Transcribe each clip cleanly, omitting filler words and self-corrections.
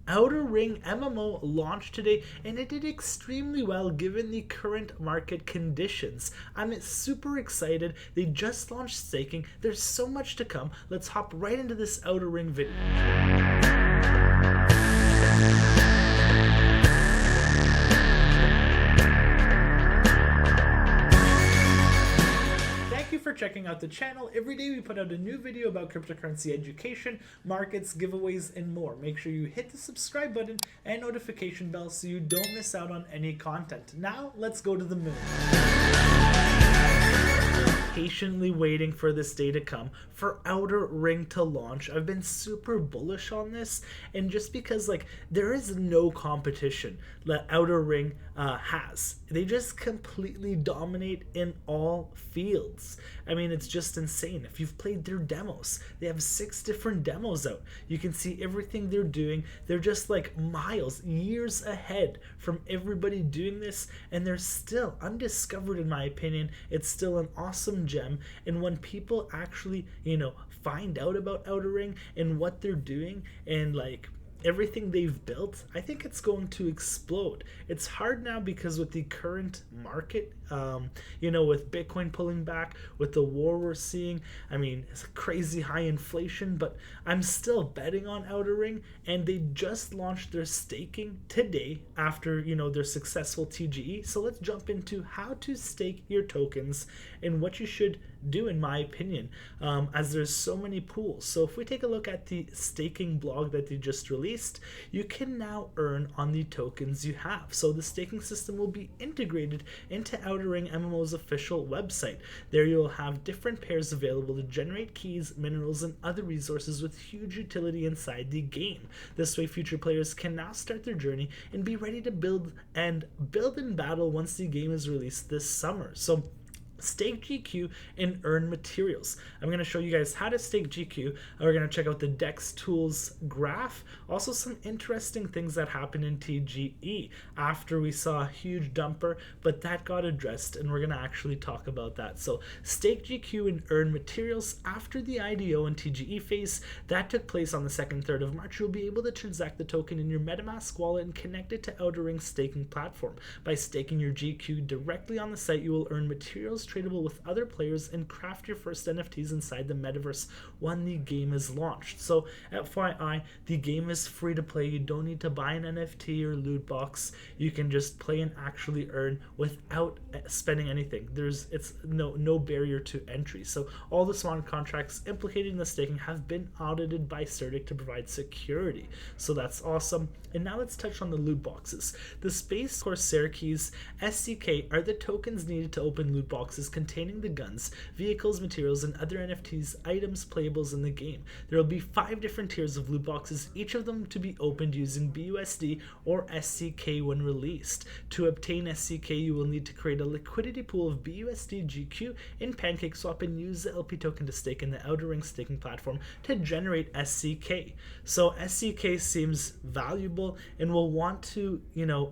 Outer Ring MMO launched today and it did extremely well given the current market conditions. I'm super excited. They just launched staking. There's so much to come. Let's hop right into this Outer Ring video. For checking out the channel. Every day we put out a new video about cryptocurrency education, markets, giveaways, and more. Make sure you hit the subscribe button and notification bell so you don't miss out on any content. Now let's go to the moon. Patiently waiting for this day to come for Outer Ring to launch. I've been super bullish on this, and just because there is no competition that Outer Ring has. They just completely dominate in all fields. I mean, it's just insane. If you've played their demos, they have 6 different demos out. You can see everything they're doing. They're just miles, years ahead from everybody doing this, and they're still undiscovered in my opinion. It's still an awesome gem, and when people actually find out about Outer Ring and what they're doing and everything they've built, I think it's going to explode. It's hard now because with the current market, with Bitcoin pulling back, with the war we're seeing, I mean, it's crazy high inflation, but I'm still betting on Outer Ring, and they just launched their staking today after, their successful TGE. So let's jump into how to stake your tokens and what you should do, in my opinion, as there's so many pools. So if we take a look at the staking blog that they just released, you can now earn on the tokens you have. So the staking system will be integrated into Outer Ring MMO's official website. There you'll have different pairs available to generate keys, minerals, and other resources with huge utility inside the game. This way future players can now start their journey and be ready to build in battle once the game is released this summer. So stake GQ and earn materials. I'm going to show you guys how to stake GQ. We're going to check out the DEX tools graph. Also some interesting things that happened in TGE after we saw a huge dumper, but that got addressed, and we're going to actually talk about that. So stake GQ and earn materials after the IDO and TGE phase that took place on the 2nd, 3rd of March. You'll be able to transact the token in your MetaMask wallet and connect it to Outer Ring's staking platform. By staking your GQ directly on the site, you will earn materials tradable with other players and craft your first NFTs inside the metaverse when the game is launched. So FYI, the game is free to play. You don't need to buy an NFT or loot box. You can just play and actually earn without spending anything. It's no barrier to entry. So all the smart contracts implicated in the staking have been audited by CertiK to provide security. So that's awesome. And now let's touch on the loot boxes. The Space Corsair Keys SCK are the tokens needed to open loot boxes containing the guns, vehicles, materials, and other NFTs, items, playables in the game. There will be 5 different tiers of loot boxes, each of them to be opened using BUSD or SCK when released. To obtain SCK, you will need to create a liquidity pool of BUSD GQ in PancakeSwap and use the LP token to stake in the Outer Ring staking platform to generate SCK. So SCK seems valuable, and we'll want to,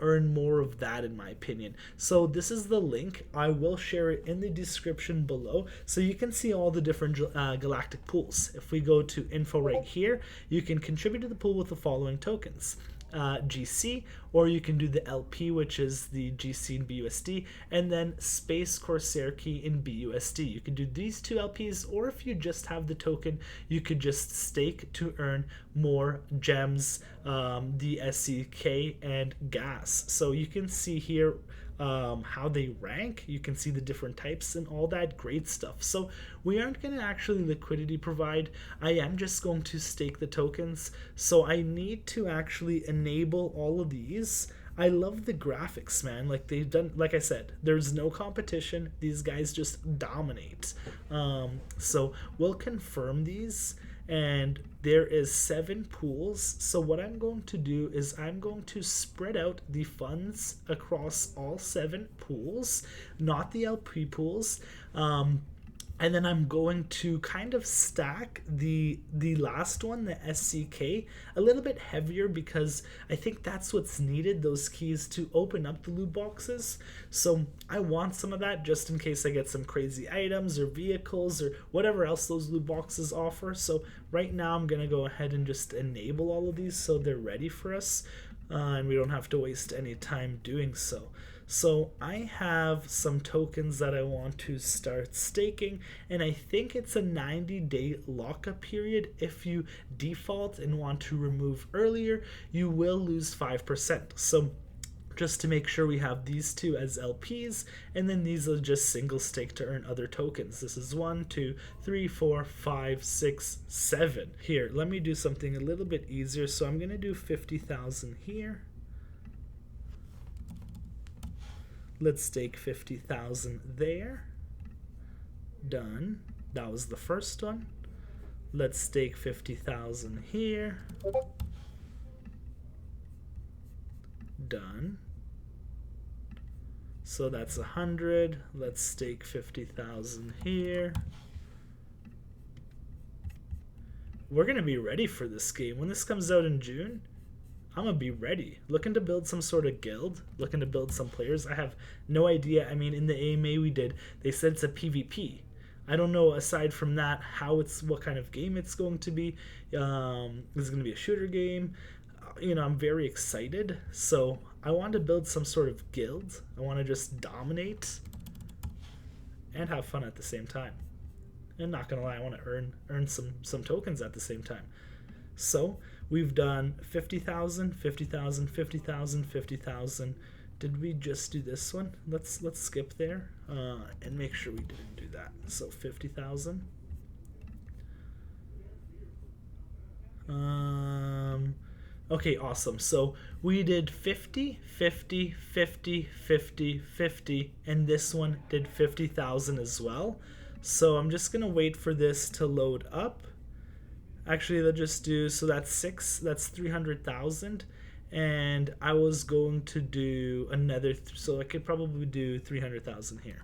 earn more of that, in my opinion. So this is the link. I will share it in the description below so you can see all the different galactic pools. If we go to info right here, you can contribute to the pool with the following tokens. GC, or you can do the LP, which is the GC in BUSD, and then Space Corsair Key in BUSD. You can do these 2 LPs, or if you just have the token, you could just stake to earn more gems, the SCK, and gas. So you can see here how they rank. You can see the different types and all that great stuff. So we aren't going to actually liquidity provide. I am just going to stake the tokens. So I need to actually enable all of these. I love the graphics, man. They've done, like I said, there's no competition. These guys just dominate. So we'll confirm these, and there is 7 pools. So what I'm going to do is I'm going to spread out the funds across all 7 pools, not the LP pools. And then I'm going to kind of stack the last one, the SCK, a little bit heavier because I think that's what's needed, those keys to open up the loot boxes. So I want some of that just in case I get some crazy items or vehicles or whatever else those loot boxes offer. So right now I'm gonna go ahead and just enable all of these so they're ready for us, and we don't have to waste any time doing so. So I have some tokens that I want to start staking, and I think it's a 90-day lockup period. If you default and want to remove earlier, you will lose 5%. So just to make sure, we have these two as LPs, and then these are just single stake to earn other tokens. This is 1, 2, 3, 4, 5, 6, 7. Here, let me do something a little bit easier. So I'm gonna do 50,000 here. Let's stake 50,000 there. Done. That was the first one. Let's stake 50,000 here. Done. So that's 100. Let's stake 50,000 here. We're gonna be ready for this game. When this comes out in June, I'm gonna be ready. Looking to build some sort of guild, looking to build some players. I have no idea. I mean, in the AMA we did, they said it's a PvP. I don't know, aside from that, what kind of game it's going to be. This is going to be a shooter game. I'm very excited. So I want to build some sort of guild. I want to just dominate and have fun at the same time. And not gonna lie, I want to earn some tokens at the same time. So we've done 50,000, 50,000, 50,000, 50,000. Did we just do this one? Let's skip there and make sure we didn't do that. So 50,000. Okay, awesome. So we did 50, 50, 50, 50, 50, and this one did 50,000 as well. So I'm just gonna wait for this to load up. Actually, let's just do, so that's 300,000, and I was going to do another, so I could probably do 300,000 here.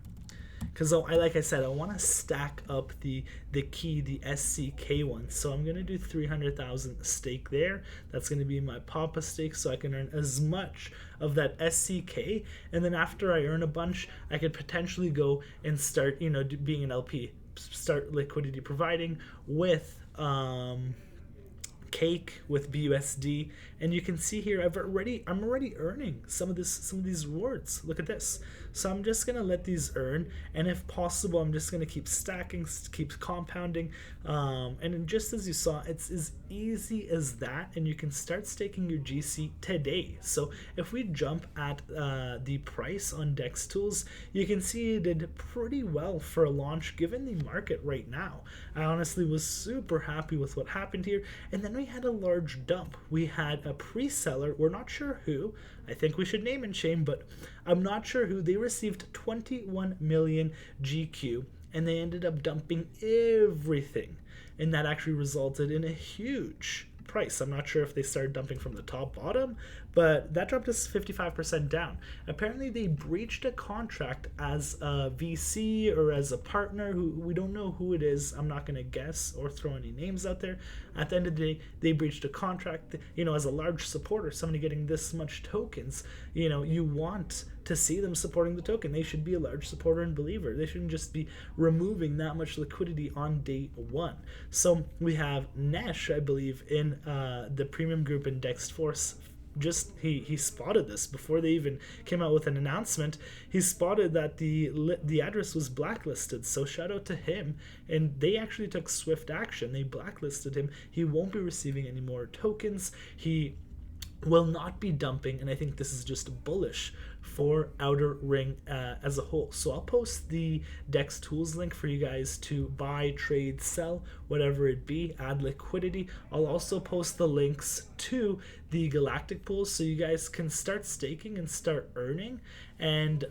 Because like I said, I want to stack up the SCK one. So I'm going to do 300,000 stake there. That's going to be my Papa stake, so I can earn as much of that SCK. And then after I earn a bunch, I could potentially go and start, being an LP, start liquidity providing with Cake, with BUSD, and you can see here I'm already earning some of these rewards. Look at this. So I'm just gonna let these earn, and if possible, I'm just gonna keep stacking, keep compounding, and just as you saw, it's as easy as that, and you can start staking your GC today. So if we jump at the price on Dex Tools, you can see it did pretty well for a launch given the market right now. I honestly was super happy with what happened here, and then we had a large dump. We had a pre-seller, we're not sure who, I think we should name and shame, but I'm not sure who. They received 21 million GQ, and they ended up dumping everything, and that actually resulted in a huge price. I'm not sure if they started dumping from the top bottom, but that dropped us 55% down. Apparently they breached a contract as a VC or as a partner who we don't know who it is. I'm not going to guess or throw any names out there. At the end of the day, they breached a contract. As a large supporter, somebody getting this much tokens, you want to see them supporting the token. They should be a large supporter and believer. They shouldn't just be removing that much liquidity on day one. So we have Nesh, I believe, in the premium group in DexForce. Just he spotted this before they even came out with an announcement. He spotted that the address was blacklisted, so shout out to him. And they actually took swift action. They blacklisted him. He won't be receiving any more tokens. He will not be dumping, and I think this is just bullish for Outer Ring as a whole. So I'll post the Dex Tools link for you guys to buy, trade, sell, whatever it be, add liquidity. I'll also post the links to the Galactic pools so you guys can start staking and start earning and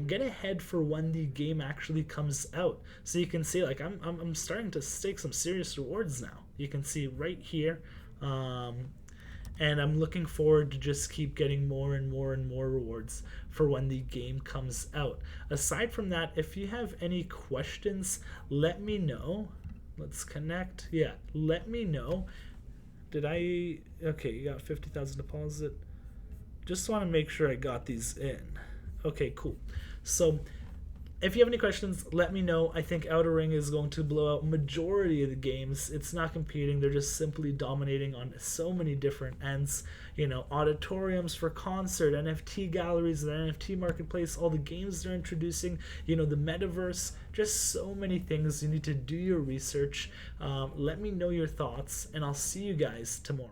get ahead for when the game actually comes out. So you can see, like, I'm starting to stake some serious rewards now. You can see right here. and I'm looking forward to just keep getting more and more and more rewards for when the game comes out. Aside from that, if you have any questions, let me know. Let's connect. Yeah, let me know. Okay, you got 50,000 deposit. Just want to make sure I got these in. Okay, cool. So if you have any questions, let me know. I think Outer Ring is going to blow out majority of the games. It's not competing. They're just simply dominating on so many different ends. You know, auditoriums for concert, NFT galleries, the NFT marketplace, all the games they're introducing, you know, the metaverse, just so many things. You need to do your research. Let me know your thoughts, and I'll see you guys tomorrow.